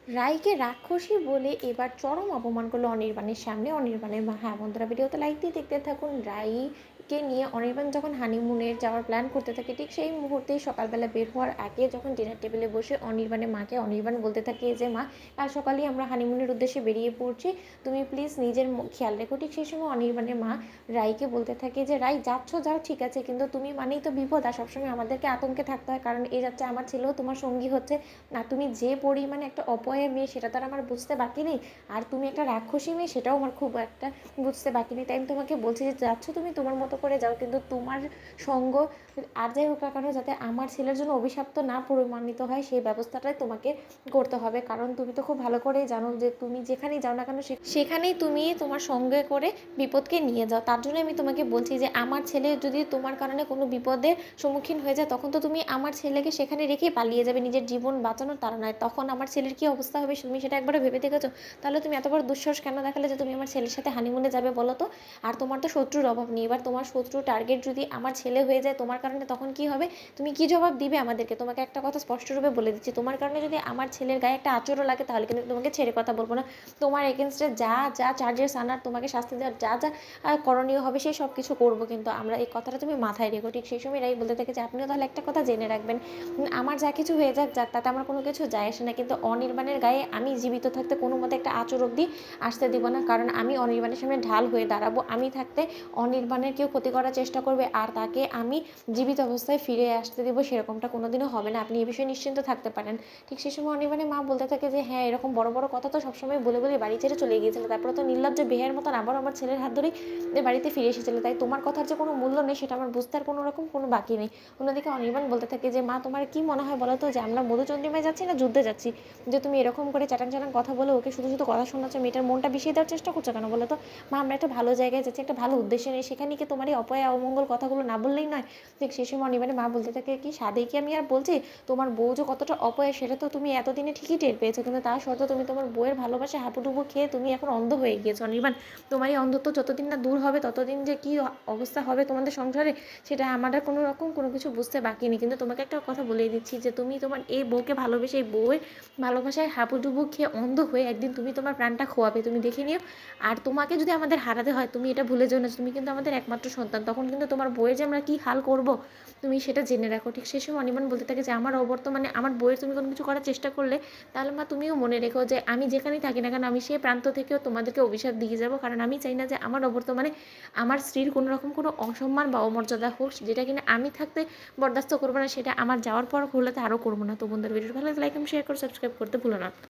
রাইকে রাক্ষসী বলে এবার চরম অপমান করলো অনির্বাণের সামনে অনির্বাণের মা। হ্যাঁ বন্ধুরা, ভিডিওতে লাইক দিয়ে দেখতে থাকুন। রাইকে নিয়ে অনির্বাণ যখন হানিমুনে যাওয়ার প্ল্যান করতে থাকে, ঠিক সেই মুহূর্তেই সকালবেলা বের হওয়ার আগে যখন ডিনার টেবিলে বসে অনির্বাণের মাকে অনির্বাণ বলতে থাকে যে মা, কাল সকালেই আমরা হানিমুনের উদ্দেশ্যে বেরিয়ে পড়ছি, তুমি প্লিজ নিজের খেয়াল রেখো। ঠিক সেই সময় অনির্বাণের মা রাইকে বলতে থাকে যে রাই, যাচ্ছ যাও ঠিক আছে, কিন্তু তুমি মানেই তো বিপদ, আর সবসময় আমাদেরকে আতঙ্কে থাকতে হয়, কারণ এই যাচ্ছে আমার ছেলেও তোমার সঙ্গী হচ্ছে। না, তুমি যে পরিমাণে একটা অপয়া মেয়ে সেটা তো আর আমার বুঝতে বাকি নেই, আর তুমি একটা রাক্ষসী মেয়ে সেটাও আমার খুব একটা বুঝতে বাকি নেই। তাই আমি তোমাকে বলছি যে যাচ্ছ তুমি তোমার মতো করে যাও, কিন্তু তোমার সঙ্গ আর যাই হোক না কেন যাতে আমার ছেলের জন্য অভিশপ্ত না প্রমাণিত হয় সেই ব্যবস্থাটাই তোমাকে করতে হবে। কারণ তুমি তো খুব ভালো করেই জানো যে তুমি যেখানেই যাও না কেন সেখানেই তুমি তোমার সঙ্গে করে বিপদকে নিয়ে যাও। তার জন্য আমি তোমাকে বলছি যে আমার ছেলে যদি তোমার কারণে কোনো বিপদের সম্মুখীন হয়ে যায়, তখন তো তুমি আমার ছেলেকে সেখানে রেখেই পালিয়ে যাবে নিজের জীবন বাঁচানোর তাড়নায়। তখন আমার ছেলের কী অবস্থা হবে তুমি সেটা একবারও ভেবে দেখেছো? তাহলে তুমি এত বড় দুঃসাহস কেন দেখালে যে তুমি আমার ছেলের সাথে হানিমুনে যাবে বলো তো? আর তোমার তো শত্রুর অভাব নেই, এবার তোমার শত্রু টার্গেট যদি আমার ছেলে হয়ে যায় তোমার কারণে, তখন কি হবে? তুমি কি জবাব দিবে আমাদেরকে? তোমাকে একটা কথা স্পষ্টরূপে বলে দিচ্ছি, তোমার কারণে যদি আমার ছেলের গায়ে একটা আঁচড়ও লাগে তাহলে কিন্তু তোমাকে ছেড়ে কথা বলবো না। তোমার এগেনস্টে যা যা চার্জেস আনার, তোমাকে শাস্তি দেওয়ার যা যা করণীয় হবে সেই সব কিছু করবো, কিন্তু আমরা এই কথাটা তুমি মাথায় রেখো। ঠিক সেই সময় রাই বলতে থাকে যে আপনিও তাহলে একটা কথা জেনে রাখবেন, আমার যা কিছু হয়ে যাক যাক, তাতে আমার কোনো কিছু যায় আসে না, কিন্তু অনির্বাণের গায়ে আমি জীবিত থাকতে কোনো মতে একটা আঁচড় অব্দি আসতে দিব না, কারণ আমি অনির্বাণের সামনে ঢাল হয়ে দাঁড়াবো। আমি থাকতে অনির্বাণের কেউ ক্ষতি করার চেষ্টা করবে আর তাকে আমি জীবিত অবস্থায় ফিরে আসতে দেবো সেরকমটা কোনোদিনও হবে না, আপনি এই বিষয়ে নিশ্চিন্ত থাকতে পারেন। ঠিক সেই সময় অনির্বাণের মা বলতে থাকে যে হ্যাঁ, এরকম বড় বড় কথা তো সবসময় বলে বলে বাড়ি ছেড়ে চলে গিয়েছিল, তারপরে তো নির্লজ্জ বেহের মতন আবার আমার ছেলের হাত ধরেই বাড়িতে ফিরে এসেছিল, তাই তোমার কথার যে কোনো মূল্য নেই সেটা আমার বুঝতে আর কোনো রকম কোনো বাকি নেই। অন্যদিকে অনির্বাণ বলতে থাকে যে মা, তোমার কি মনে হয় বলো তো যে আমরা মধুচন্দ্রিমায় যাচ্ছি না যুদ্ধে যাচ্ছি? যে তুমি এরকম করে চ্যাটাং চ্যাটাং কথা বলে ওকে শুধু শুধু কথা শোনাচ্ছ, মেয়েটার মনটা বিষিয়ে দেওয়ার চেষ্টা করছো কেন বলো তো? মা, আমরা একটা ভালো জায়গায় যাচ্ছি, একটা ভালো উদ্দেশ্যে নেই, সেখানে কি তোমার এই অপয়া অমঙ্গল কথাগুলো না বললেই নয়? ঠিক সেই সময় অনির্বাণের মা বলতে থাকে কি সাদে কি আমি আর বলছি, তোমার বউ যে কতটা অপয়া সেটা তো তুমি এতদিনে ঠিকই টের পেয়েছো, কিন্তু তা সত্ত্বেও তুমি তোমার বউয়ের ভালোবাসা হাবুডুবু খেয়ে তুমি এখন অন্ধ হয়ে গিয়েছো অনির্বাণ। তোমার এই অন্ধত্ব যতদিন না দূর হবে ততদিন যে কী অবস্থা হবে তোমাদের সংসারে সেটা আমার আর কোনো রকম কোনো কিছু বুঝতে বাকি নেই। কিন্তু তোমাকে একটা কথা বলেই দিচ্ছি যে তুমি তোমার এই বউকে ভালোবেসে এই বউয়ের ভালোবাসায় হাবুডুবু খেয়ে অন্ধ হয়ে একদিন তুমি তোমার প্রাণটা খোয়াবে, তুমি দেখে নিও। আর তোমাকে যদি আমাদের হারাতে হয় তুমি এটা ভুলে যেও না, তুমি কিন্তু আমাদের একমাত্র সন্তান, তখন কিন্তু তোমার বউয়ের যে আমরা কী হাল করব তুমি সেটা জেনে রাখো। ঠিক সেই সময় অনির্বাণ বলতে থাকে যে আমার অবর্তমানে আমার বউয়ের তুমি কোনো কিছু করার চেষ্টা করলে তাহলে মা তুমিও মনে রেখো যে আমি যেখানেই থাকি না কেন আমি সেই প্রান্ত থেকেও তোমাদেরকে অভিশাপ দিয়ে যাবো, কারণ আমি চাই না যে আমার অবর্তমানে আমার স্ত্রীর কোনো রকম কোনো অসম্মান বা অমর্যাদা হোক, যেটা কিনা আমি থাকতে বরদাস্ত করবো না, সেটা আমার যাওয়ার পর হলে তো আরও করবো না। তো বন্ধুরা, ভিডিওটা ভালো লাগলে লাইক এবং শেয়ার করে সাবস্ক্রাইব করতে ভুলো না।